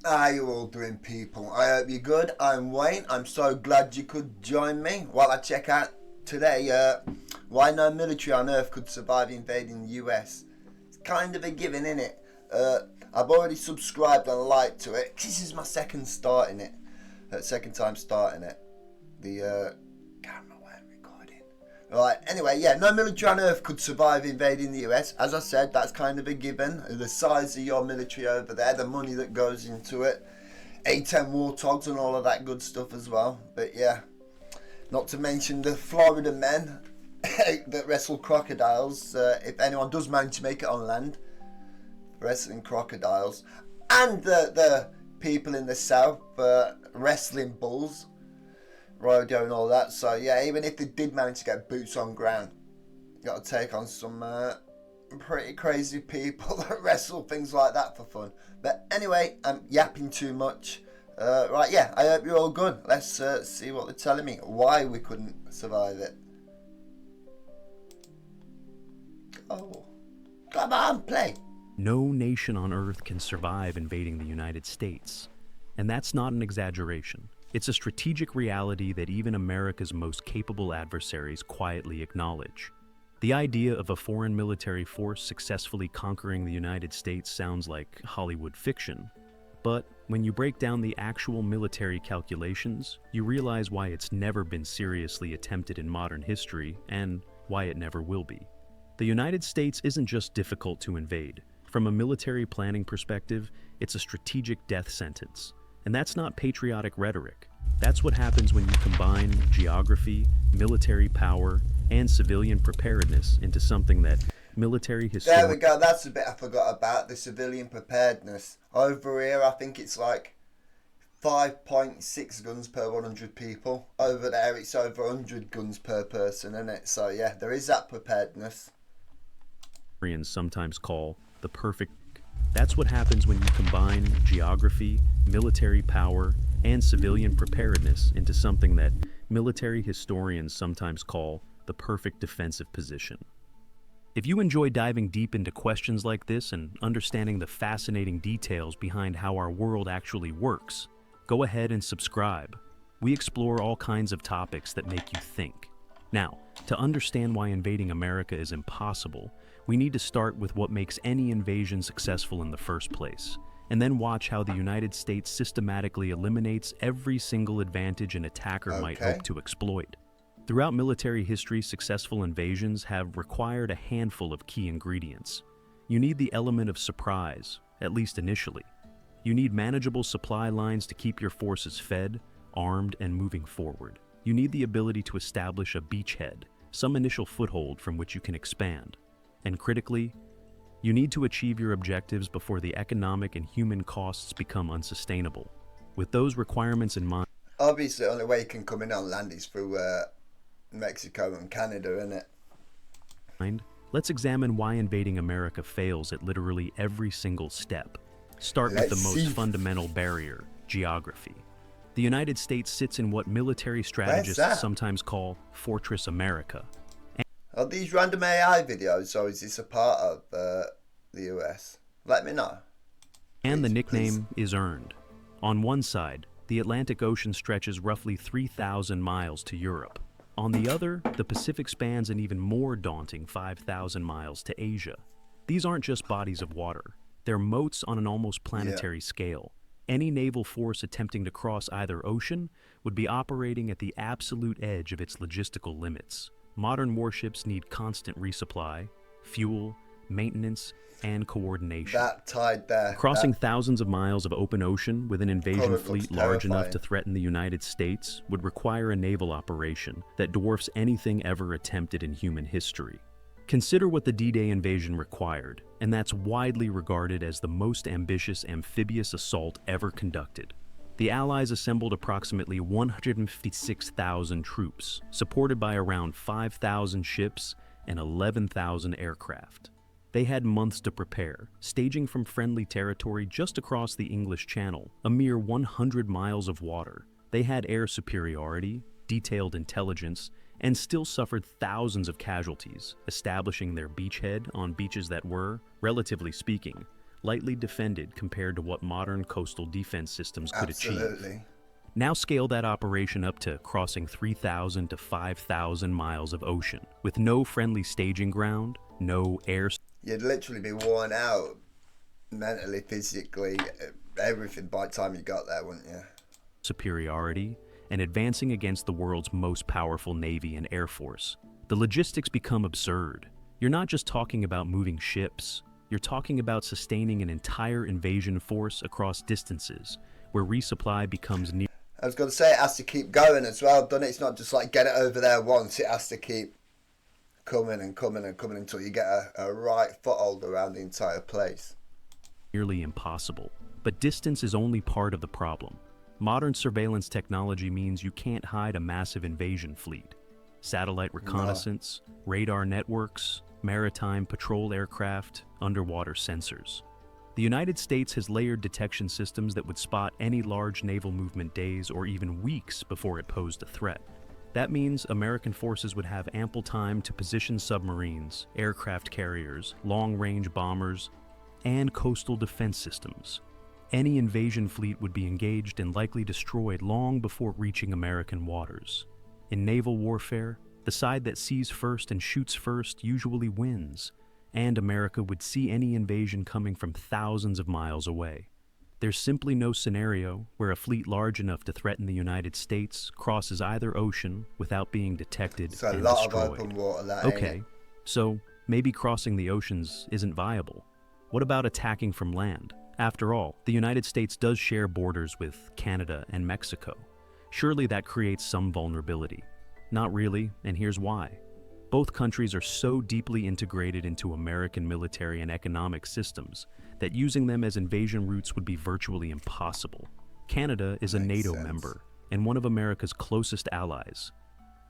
How you all doing, people? I hope you're good. I'm Wayne. I'm so glad you could join me while I check out today why no military on Earth could survive invading the US. It's kind of a given, innit? I've already subscribed and liked to it. This is my second second time starting it. The camera weren't recording. Right, anyway, yeah, no military on Earth could survive invading the US. As I said, that's kind of a given. The size of your military over there, the money that goes into it, A-10 warthogs and all of that good stuff as well. But yeah, not to mention the Florida men that wrestle crocodiles, if anyone does manage to make it on land, wrestling crocodiles. And the people in the south wrestling bulls, rodeo and all that. So yeah, even if they did manage to get boots on ground, you got to take on some pretty crazy people that wrestle things like that for fun. But anyway, I'm yapping too much. Right, yeah, I hope you're all good. Let's see what they're telling me, why we couldn't survive it. Oh, come on, play. No nation on Earth can survive invading the United States. And that's not an exaggeration. It's a strategic reality that even America's most capable adversaries quietly acknowledge. The idea of a foreign military force successfully conquering the United States sounds like Hollywood fiction. But when you break down the actual military calculations, you realize why it's never been seriously attempted in modern history and why it never will be. The United States isn't just difficult to invade. From a military planning perspective, it's a strategic death sentence. And that's not patriotic rhetoric. That's what happens when you combine geography, military power, and civilian preparedness into something that military history... There we go, that's the bit I forgot about, the civilian preparedness. Over here, I think it's like 5.6 guns per 100 people. Over there, it's over 100 guns per person, isn't it? So yeah, there is that preparedness. Sometimes call the perfect... That's what happens when you combine geography, military power, and civilian preparedness into something that military historians sometimes call the perfect defensive position. If you enjoy diving deep into questions like this and understanding the fascinating details behind how our world actually works, go ahead and subscribe. We explore all kinds of topics that make you think. Now, to understand why invading America is impossible, we need to start with what makes any invasion successful in the first place, and then watch how the United States systematically eliminates every single advantage an attacker might hope to exploit. Throughout military history, successful invasions have required a handful of key ingredients. You need the element of surprise, at least initially. You need manageable supply lines to keep your forces fed, armed, and moving forward. You need the ability to establish a beachhead, some initial foothold from which you can expand. And critically, you need to achieve your objectives before the economic and human costs become unsustainable. With those requirements in mind... Obviously, the only way you can come in on land is through Mexico and Canada, isn't it? Let's examine why invading America fails at literally every single step. Start with the most fundamental barrier, geography. The United States sits in what military strategists sometimes call Fortress America. Are these random AI videos, or is this a part of the US? Let me know. And the nickname is earned. On one side, the Atlantic Ocean stretches roughly 3,000 miles to Europe. On the other, the Pacific spans an even more daunting 5,000 miles to Asia. These aren't just bodies of water. They're moats on an almost planetary scale. Any naval force attempting to cross either ocean would be operating at the absolute edge of its logistical limits. Modern warships need constant resupply, fuel, maintenance, and coordination. That tide there. Crossing thousands of miles of open ocean with an invasion fleet large enough to threaten the United States would require a naval operation that dwarfs anything ever attempted in human history. Consider what the D-Day invasion required, and that's widely regarded as the most ambitious amphibious assault ever conducted. The Allies assembled approximately 156,000 troops, supported by around 5,000 ships and 11,000 aircraft. They had months to prepare, staging from friendly territory just across the English Channel, a mere 100 miles of water. They had air superiority, detailed intelligence, and still suffered thousands of casualties, establishing their beachhead on beaches that were, relatively speaking, lightly defended compared to what modern coastal defense systems could achieve. Absolutely. Now scale that operation up to crossing 3,000 to 5,000 miles of ocean, with no friendly staging ground, no air. You'd literally be worn out mentally, physically, everything by the time you got there, wouldn't you? Superiority, and advancing against the world's most powerful navy and air force. The logistics become absurd. You're not just talking about moving ships, you're talking about sustaining an entire invasion force across distances, where resupply becomes near. I was going to say it has to keep going as well, doesn't it? It's not just like get it over there once, it has to keep coming and coming and coming until you get a right foothold around the entire place. Nearly impossible. But distance is only part of the problem. Modern surveillance technology means you can't hide a massive invasion fleet. Satellite reconnaissance, radar networks, maritime patrol aircraft, underwater sensors. The United States has layered detection systems that would spot any large naval movement days or even weeks before it posed a threat. That means American forces would have ample time to position submarines, aircraft carriers, long-range bombers, and coastal defense systems. Any invasion fleet would be engaged and likely destroyed long before reaching American waters. In naval warfare, the side that sees first and shoots first usually wins, and America would see any invasion coming from thousands of miles away. There's simply no scenario where a fleet large enough to threaten the United States crosses either ocean without being detected It's a and lot destroyed. of open water, that, ain't Okay, it? so maybe crossing the oceans isn't viable. What about attacking from land? After all, the United States does share borders with Canada and Mexico. Surely that creates some vulnerability. Not really, and here's why. Both countries are so deeply integrated into American military and economic systems that using them as invasion routes would be virtually impossible. Canada is a Makes NATO sense. member and one of America's closest allies,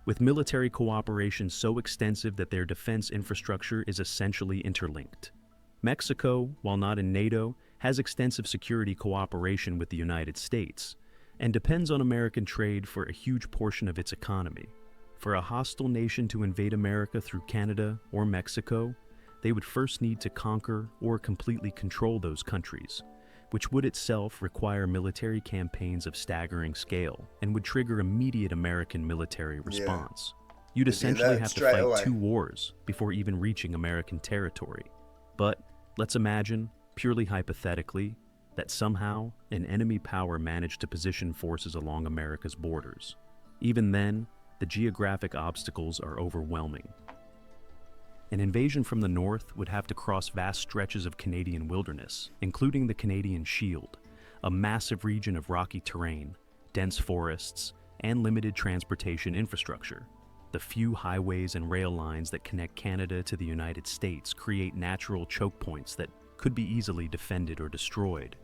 with military cooperation so extensive that their defense infrastructure is essentially interlinked. Mexico, while not in NATO, has extensive security cooperation with the United States and depends on American trade for a huge portion of its economy. For a hostile nation to invade America through Canada or Mexico, they would first need to conquer or completely control those countries, which would itself require military campaigns of staggering scale and would trigger immediate American military response. You'd They'd be essentially alert have to straight fight away. 2 wars before even reaching American territory. But let's imagine, purely hypothetically, that somehow an enemy power managed to position forces along America's borders. Even then, the geographic obstacles are overwhelming. An invasion from the north would have to cross vast stretches of Canadian wilderness, including the Canadian Shield, a massive region of rocky terrain, dense forests, and limited transportation infrastructure. The few highways and rail lines that connect Canada to the United States create natural choke points that could be easily defended or destroyed.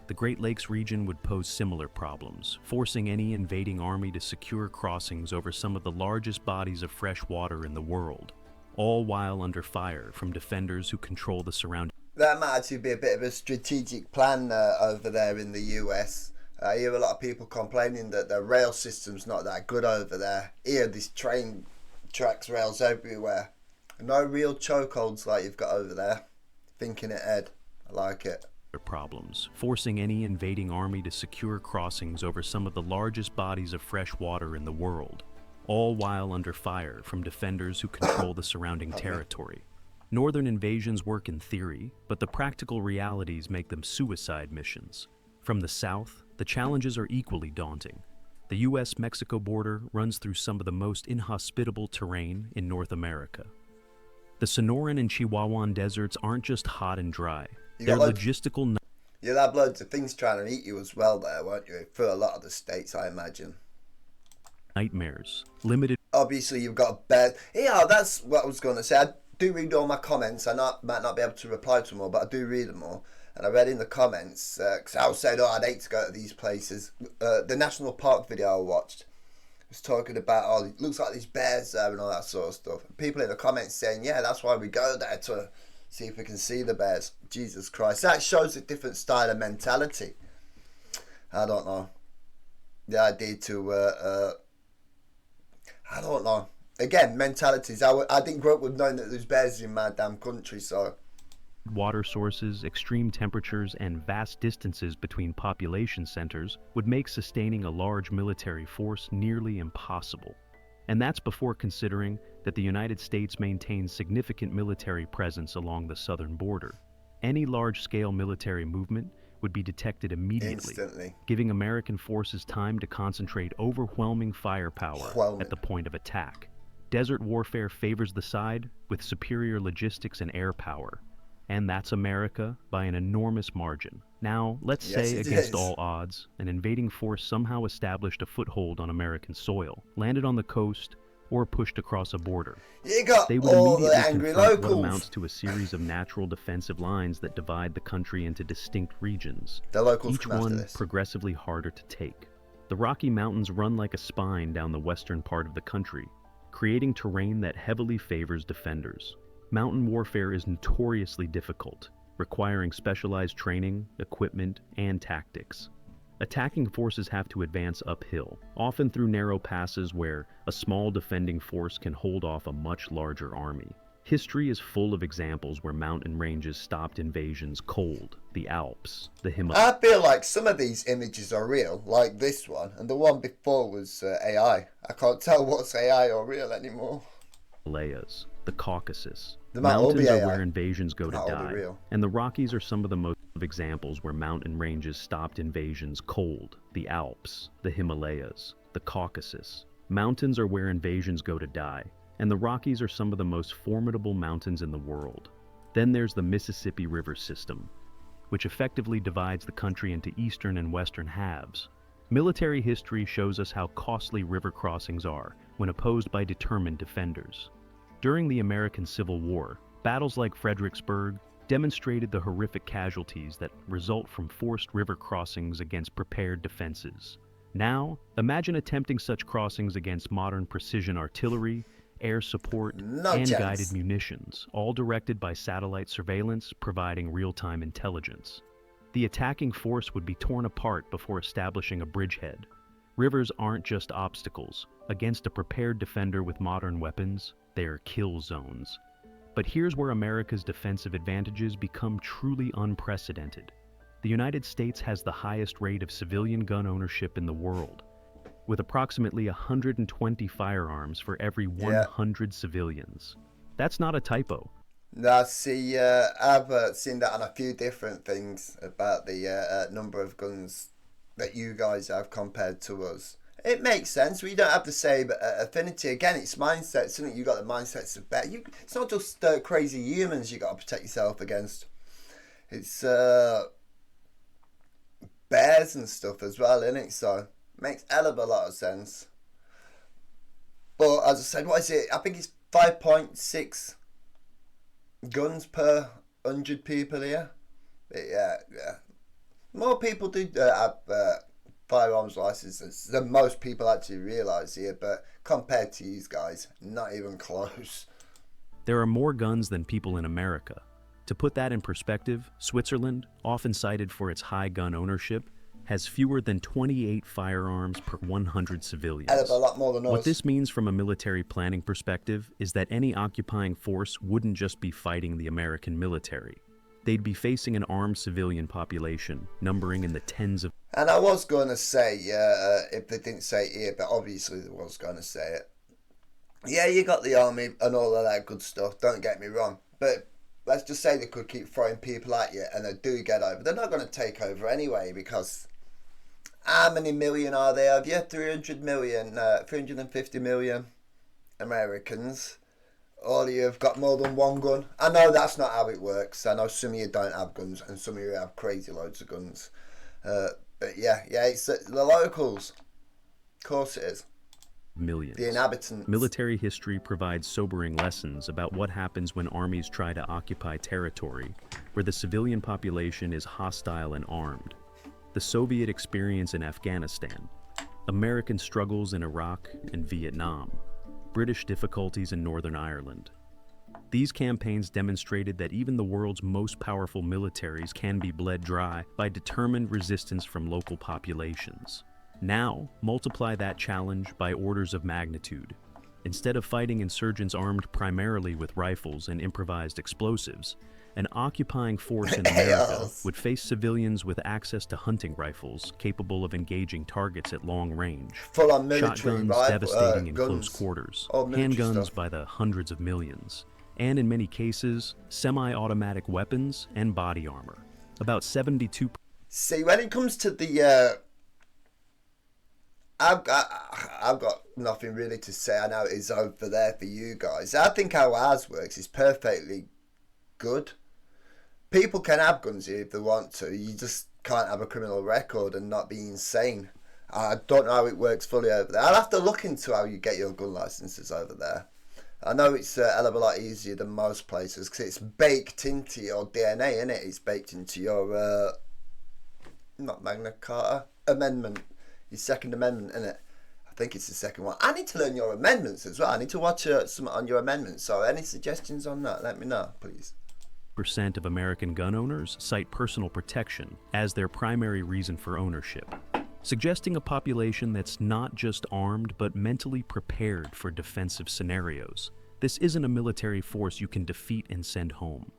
The Great Lakes region would pose similar problems, forcing any invading army to secure crossings over some of the largest bodies of fresh water in the world, all while under fire from defenders who control the surrounding. That might actually be a bit of a strategic plan over there in the US. I hear a lot of people complaining that the rail system's not that good over there. Here, this train tracks, rails everywhere. No real chokeholds like you've got over there. Thinking ahead. I like it. Problems, forcing any invading army to secure crossings over some of the largest bodies of fresh water in the world, all while under fire from defenders who control the surrounding territory. Northern invasions work in theory, but the practical realities make them suicide missions. From the south, the challenges are equally daunting. The US-Mexico border runs through some of the most inhospitable terrain in North America. The Sonoran and Chihuahuan deserts aren't just hot and dry. They're logistical. You'll have loads of things trying to eat you as well there, won't you? For a lot of the states, I imagine. Nightmares. Limited. Obviously, you've got bears. Yeah, that's what I was going to say. I do read all my comments. I might not be able to reply to them all, but I do read them all. And I read in the comments, because I was saying, I'd hate to go to these places. The national park video I watched was talking about, it looks like these bears there and all that sort of stuff. And people in the comments saying, yeah, that's why we go there, to see if we can see the bears. Jesus Christ. That shows a different style of mentality. I don't know. The idea to, I don't know. Again, mentalities. I didn't grow up with knowing that there's bears in my damn country, so water sources, extreme temperatures, and vast distances between population centers would make sustaining a large military force nearly impossible. And that's before considering that the United States maintains significant military presence along the southern border. Any large-scale military movement would be detected immediately, Instantly. giving American forces time to concentrate overwhelming firepower Overwhelming. at the point of attack. Desert warfare favors the side with superior logistics and air power, and that's America by an enormous margin. Now, let's Yes, say it against is. all odds, an invading force somehow established a foothold on American soil, landed on the coast, or pushed across a border. You got They would all the immediately angry confront what locals. amounts to a series of natural defensive lines that divide the country into distinct regions, The locals each come after one this. progressively harder to take. The Rocky Mountains run like a spine down the western part of the country, creating terrain that heavily favors defenders. Mountain warfare is notoriously difficult, requiring specialized training, equipment, and tactics. Attacking forces have to advance uphill, often through narrow passes where a small defending force can hold off a much larger army. History is full of examples where mountain ranges stopped invasions cold: the Alps, the I feel like some of these images are real, like this one, and the one before was AI. I can't tell what's AI or real anymore. Himalayas, the Caucasus. They might all be Mountains are AI. where invasions go to Might all be die, real. and the Rockies are some of the most examples where mountain ranges stopped invasions cold: the Alps, the Himalayas, the Caucasus. Mountains are where invasions go to die, and the Rockies are some of the most formidable mountains in the world. Then there's the Mississippi River system, which effectively divides the country into eastern and western halves. Military history shows us how costly river crossings are when opposed by determined defenders. During the American Civil War, battles like Fredericksburg demonstrated the horrific casualties that result from forced river crossings against prepared defenses. Now, imagine attempting such crossings against modern precision artillery, air support, No and chance. guided munitions, all directed by satellite surveillance providing real-time intelligence. The attacking force would be torn apart before establishing a bridgehead. Rivers aren't just obstacles. Against a prepared defender with modern weapons, they are kill zones. But here's where America's defensive advantages become truly unprecedented. The United States has the highest rate of civilian gun ownership in the world, with approximately 120 firearms for every 100 civilians. That's not a typo. Now, see, I've seen that on a few different things about the number of guns that you guys have compared to us. It makes sense. We don't have the same affinity. Again, it's mindsets, isn't it? You got the mindsets of better. It's not just crazy humans you got to protect yourself against. It's bears and stuff as well, isn't it? So it makes hell of a lot of sense. But as I said, what is it? I think it's 5.6 guns per 100 people here. Yeah. More people do have firearms licenses than most people actually realise here, but compared to these guys, not even close. There are more guns than people in America. To put that in perspective, Switzerland, often cited for its high gun ownership, has fewer than 28 firearms per 100 civilians. Hell of a lot more than us. What this means from a military planning perspective is that any occupying force wouldn't just be fighting the American military. They'd be facing an armed civilian population, numbering in the tens of... And I was going to say, if they didn't say it here, but obviously they was going to say it. Yeah, you got the army and all of that good stuff, don't get me wrong. But let's just say they could keep throwing people at you and they do get over. They're not going to take over anyway, because how many million are there of you? 300 million, 350 million Americans. All of you have got more than one gun. I know that's not how it works. I know some of you don't have guns and some of you have crazy loads of guns. But yeah, it's the locals. Of course it is. millions. The inhabitants. Military history provides sobering lessons about what happens when armies try to occupy territory where the civilian population is hostile and armed. The Soviet experience in Afghanistan, American struggles in Iraq and Vietnam, British difficulties in Northern Ireland. These campaigns demonstrated that even the world's most powerful militaries can be bled dry by determined resistance from local populations. Now, multiply that challenge by orders of magnitude. Instead of fighting insurgents armed primarily with rifles and improvised explosives, An occupying force in America Yes. would face civilians with access to hunting rifles capable of engaging targets at long range, Full on military shotguns rifle, devastating in close guns. quarters, All military handguns stuff. by the hundreds of millions, and in many cases, semi-automatic weapons and body armor. About 72. See, when it comes to the, I've got nothing really to say. I know it's over there for you guys. I think how ours works is perfectly good. People can have guns here if they want to. You just can't have a criminal record and not be insane. I don't know how it works fully over there. I'll have to look into how you get your gun licenses over there. I know it's a hell of a lot easier than most places because it's baked into your DNA, isn't it? It's baked into your, not Magna Carta, amendment. Your Second Amendment, isn't it? I think it's the second one. I need to learn your amendments as well. I need to watch some on your amendments. So any suggestions on that, let me know, please. Percent of American gun owners cite personal protection as their primary reason for ownership, suggesting a population that's not just armed but mentally prepared for defensive scenarios. This isn't a military force you can defeat and send home.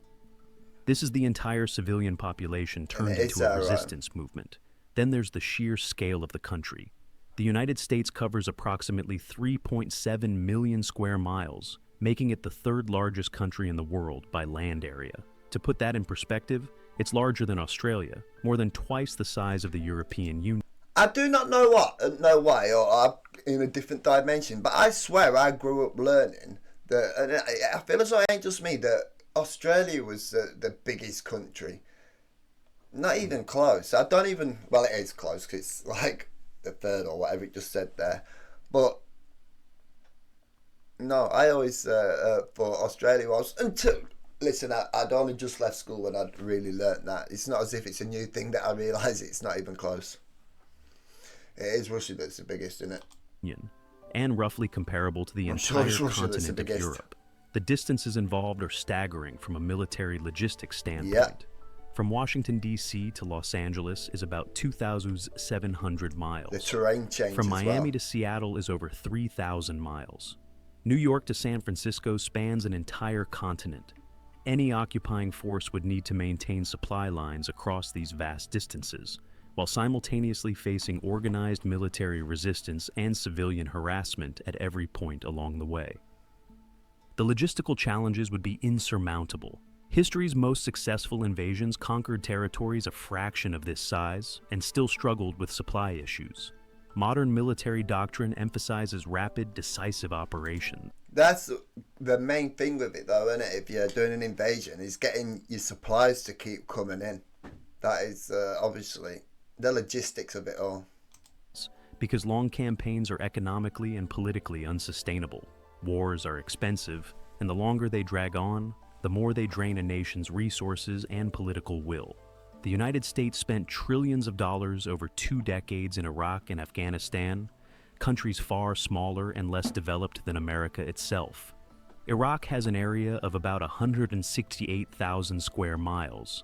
This is the entire civilian population turned into a resistance movement. Then there's the sheer scale of the country. The United States covers approximately 3.7 million square miles, making it the third largest country in the world by land area. To put that in perspective, it's larger than Australia, more than twice the size of the European Union. I do not know why, or I'm in a different dimension, but I swear I grew up learning that, and I feel as though it ain't just me, that Australia was the biggest country. Not even close. I don't even, well, it is close because it's like the third or whatever it just said there. But no, I always thought Australia was, until, listen, I'd only just left school when I'd really learnt that. It's not as if it's a new thing that I realise it's not even close. It is Russia that's the biggest, isn't it? And roughly comparable to the entire continent of Europe. The distances involved are staggering from a military logistics standpoint. Yeah. From Washington, D.C. to Los Angeles is about 2,700 miles. The terrain changes. From Miami to Seattle is over 3,000 miles. New York to San Francisco spans an entire continent. Any occupying force would need to maintain supply lines across these vast distances, while simultaneously facing organized military resistance and civilian harassment at every point along the way. The logistical challenges would be insurmountable. History's most successful invasions conquered territories a fraction of this size and still struggled with supply issues. Modern military doctrine emphasizes rapid, decisive operation. That's the main thing with it, though, isn't it? If you're doing an invasion, is getting your supplies to keep coming in. That is obviously the logistics of it all. Because long campaigns are economically and politically unsustainable. Wars are expensive, and the longer they drag on, the more they drain a nation's resources and political will. The United States spent trillions of dollars over 2 decades in Iraq and Afghanistan, countries far smaller and less developed than America itself. Iraq has an area of about 168,000 square miles.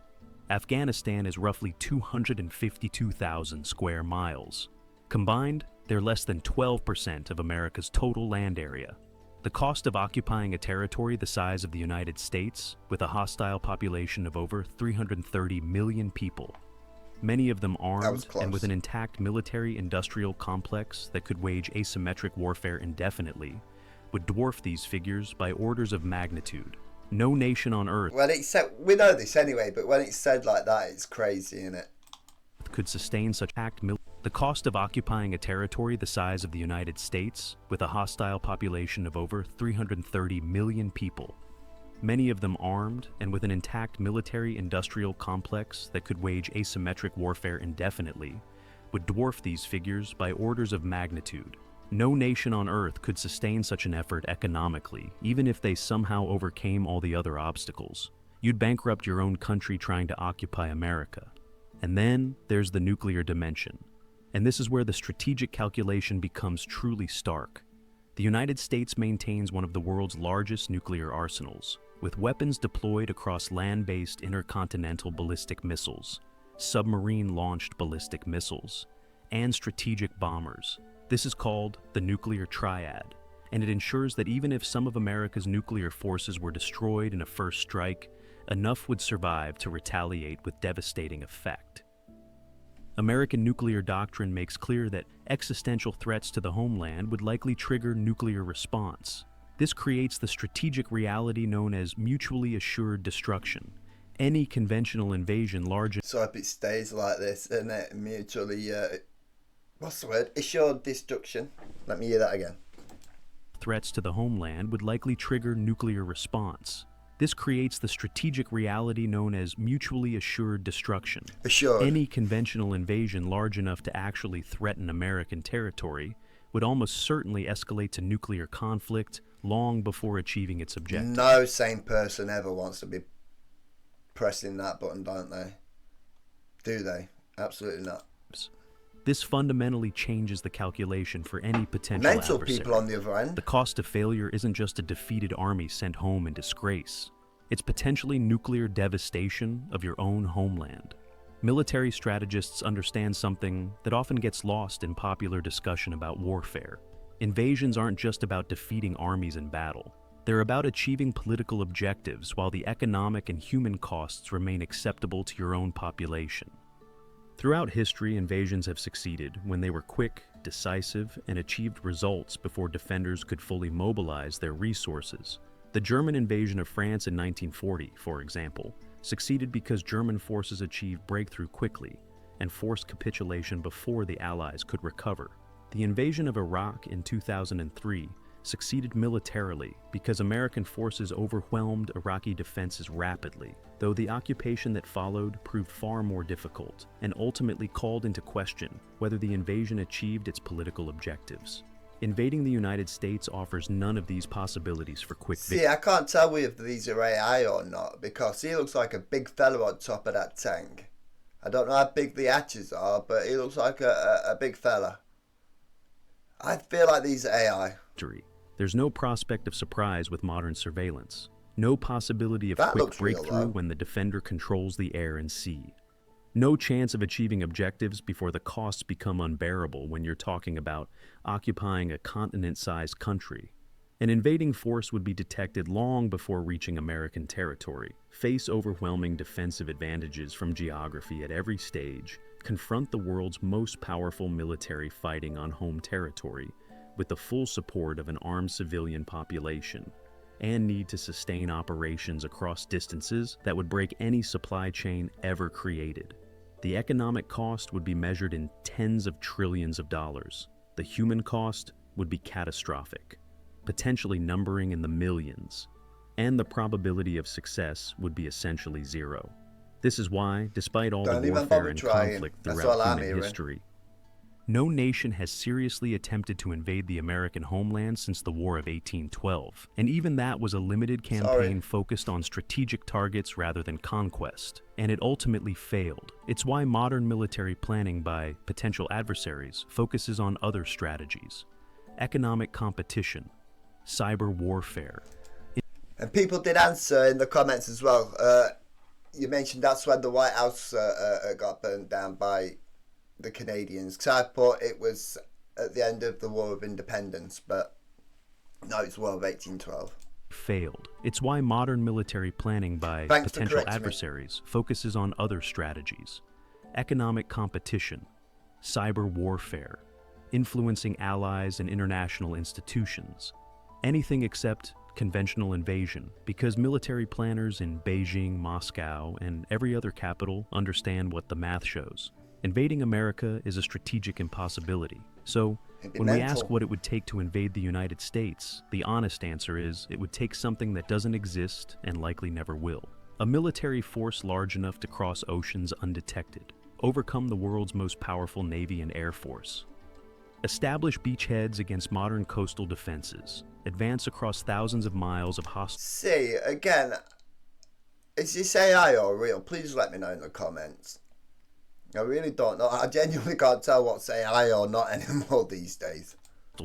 Afghanistan is roughly 252,000 square miles. Combined, they're less than 12% of America's total land area. The cost of occupying a territory the size of the United States, with a hostile population of over 330 million people, many of them armed and with an intact military-industrial complex that could wage asymmetric warfare indefinitely, would dwarf these figures by orders of magnitude. No nation on Earth we know this anyway, but when it's said like that, it's crazy, isn't it? Could sustain such The cost of occupying a territory the size of the United States, with a hostile population of over 330 million people, many of them armed and with an intact military-industrial complex that could wage asymmetric warfare indefinitely, would dwarf these figures by orders of magnitude. No nation on Earth could sustain such an effort economically, even if they somehow overcame all the other obstacles. You'd bankrupt your own country trying to occupy America. And then there's the nuclear dimension. And this is where the strategic calculation becomes truly stark. The United States maintains one of the world's largest nuclear arsenals, with weapons deployed across land-based intercontinental ballistic missiles, submarine-launched ballistic missiles, and strategic bombers. This is called the nuclear triad, and it ensures that even if some of America's nuclear forces were destroyed in a first strike, enough would survive to retaliate with devastating effect. American nuclear doctrine makes clear that existential threats to the homeland would likely trigger nuclear response. This creates the strategic reality known as mutually assured destruction. Any conventional invasion large enough So if it stays like this, and it mutually, what's the word? Assured destruction. Let me hear that again. threats to the homeland would likely trigger nuclear response. This creates the strategic reality known as mutually assured destruction. Assured. Any conventional invasion large enough to actually threaten American territory would almost certainly escalate to nuclear conflict long before achieving its objective. No sane person ever wants to be pressing that button, don't they? Do they? Absolutely not. This fundamentally changes the calculation for any potential Mental adversary. people on the other end. The cost of failure isn't just a defeated army sent home in disgrace. It's potentially nuclear devastation of your own homeland. Military strategists understand something that often gets lost in popular discussion about warfare. Invasions aren't just about defeating armies in battle. They're about achieving political objectives while the economic and human costs remain acceptable to your own population. Throughout history, invasions have succeeded when they were quick, decisive, and achieved results before defenders could fully mobilize their resources. The German invasion of France in 1940, for example, succeeded because German forces achieved breakthrough quickly and forced capitulation before the Allies could recover. The invasion of Iraq in 2003 succeeded militarily because American forces overwhelmed Iraqi defenses rapidly, though the occupation that followed proved far more difficult and ultimately called into question whether the invasion achieved its political objectives. Invading the United States offers none of these possibilities for quick victory. See, I can't tell if these are AI or not because he looks like a big fella on top of that tank. I don't know how big the hatches are, but he looks like a big fella. I feel like these are AI. There's no prospect of surprise with modern surveillance. No possibility of quick breakthrough when the defender controls the air and sea. No chance of achieving objectives before the costs become unbearable when you're talking about occupying a continent-sized country. An invading force would be detected long before reaching American territory, face overwhelming defensive advantages from geography at every stage, confront the world's most powerful military fighting on home territory, with the full support of an armed civilian population, and need to sustain operations across distances that would break any supply chain ever created. The economic cost would be measured in tens of trillions of dollars. The human cost would be catastrophic, potentially numbering in the millions, and the probability of success would be essentially zero. This is why, despite all the warfare and conflict throughout human history, no nation has seriously attempted to invade the American homeland since the War of 1812, and even that was a limited campaign focused on strategic targets rather than conquest, and it ultimately failed. It's why modern military planning by potential adversaries focuses on other strategies: economic competition, cyber warfare. And people did answer in the comments as well. You mentioned that's when the White House got burnt down by the Canadians, because I thought it was at the end of the War of Independence, but no, it's War of 1812. Failed. It's why modern military planning by potential adversaries focuses on other strategies: economic competition, cyber warfare, influencing allies and international institutions, anything except conventional invasion, because military planners in Beijing, Moscow, and every other capital understand what the math shows. Invading America is a strategic impossibility. So, when we ask what it would take to invade the United States, the honest answer is it would take something that doesn't exist and likely never will. A military force large enough to cross oceans undetected, overcome the world's most powerful Navy and Air Force, establish beachheads against modern coastal defenses, advance across thousands of miles of hostile... See, again, is this AI or real? Please let me know in the comments. I really don't know. I genuinely can't tell what's AI or not anymore these days.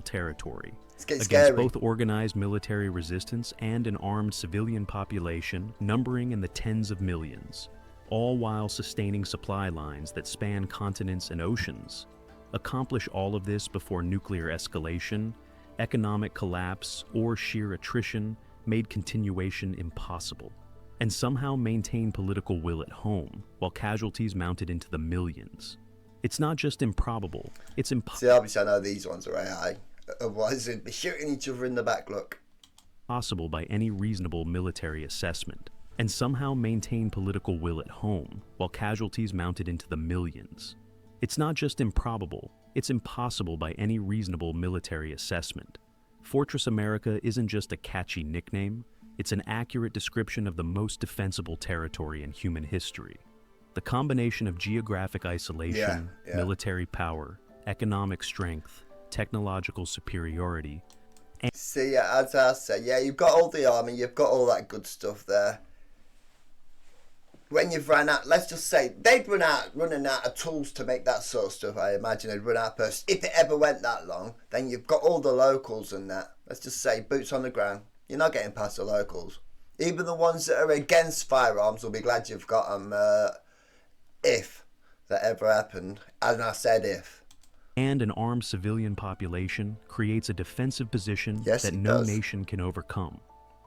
Territory against scary. Both organized military resistance and an armed civilian population numbering in the tens of millions, all while sustaining supply lines that span continents and oceans. Accomplish all of this before nuclear escalation, economic collapse, or sheer attrition made continuation impossible. and somehow maintain political will at home while casualties mounted into the millions. It's not just improbable, it's See, obviously I know these ones are AI. Otherwise they'd be shooting each other in the back, look. impossible by any reasonable military assessment, and somehow maintain political will at home while casualties mounted into the millions. It's not just improbable, it's impossible by any reasonable military assessment. Fortress America isn't just a catchy nickname, it's an accurate description of the most defensible territory in human history. The combination of geographic isolation, military power, economic strength, technological superiority. See, as I say, you've got all the army, you've got all that good stuff there. When you've run out, let's just say, running out of tools to make that sort of stuff. I imagine they'd run out of persons. If it ever went that long, then you've got all the locals and that. Let's just say, boots on the ground. You're not getting past the locals. Even the ones that are against firearms will be glad you've got them, if that ever happened. And I said if. And an armed civilian population creates a defensive position Yes, that it no does. nation can overcome.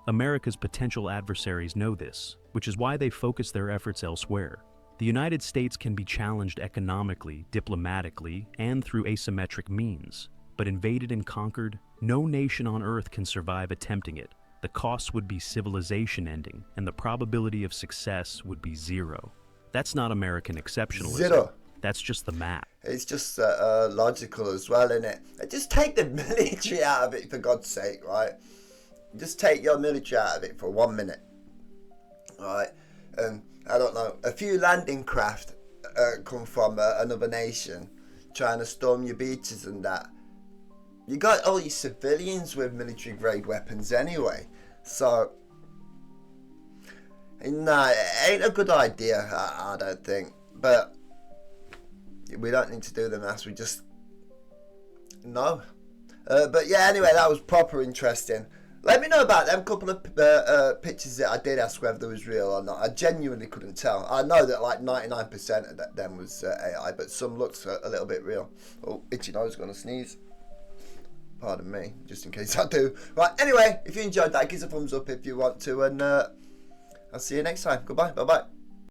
America's potential adversaries know this, which is why they focus their efforts elsewhere. The United States can be challenged economically, diplomatically, and through asymmetric means. But invaded and conquered, no nation on Earth can survive attempting it. The costs would be civilization ending, and the probability of success would be zero. That's not American exceptionalism. Zero. That's just the math. It's just logical as well, isn't it? Just take the military out of it, for God's sake, right? Just take your military out of it for 1 minute, right? And I don't know, a few landing craft come from another nation trying to storm your beaches and that. You got all your civilians with military grade weapons anyway, so nah, it ain't a good idea, I don't think. But we don't need to do them as we just no. But yeah, anyway, that was proper interesting. Let me know about them couple of pictures that I did ask whether they was real or not. I genuinely couldn't tell. I know that like 99% of them was AI, but some looked a little bit real. Oh, itchy nose, gonna sneeze. Pardon me, just in case I do. Right, anyway, if you enjoyed that, give us a thumbs up if you want to, and I'll see you next time. Goodbye, bye-bye.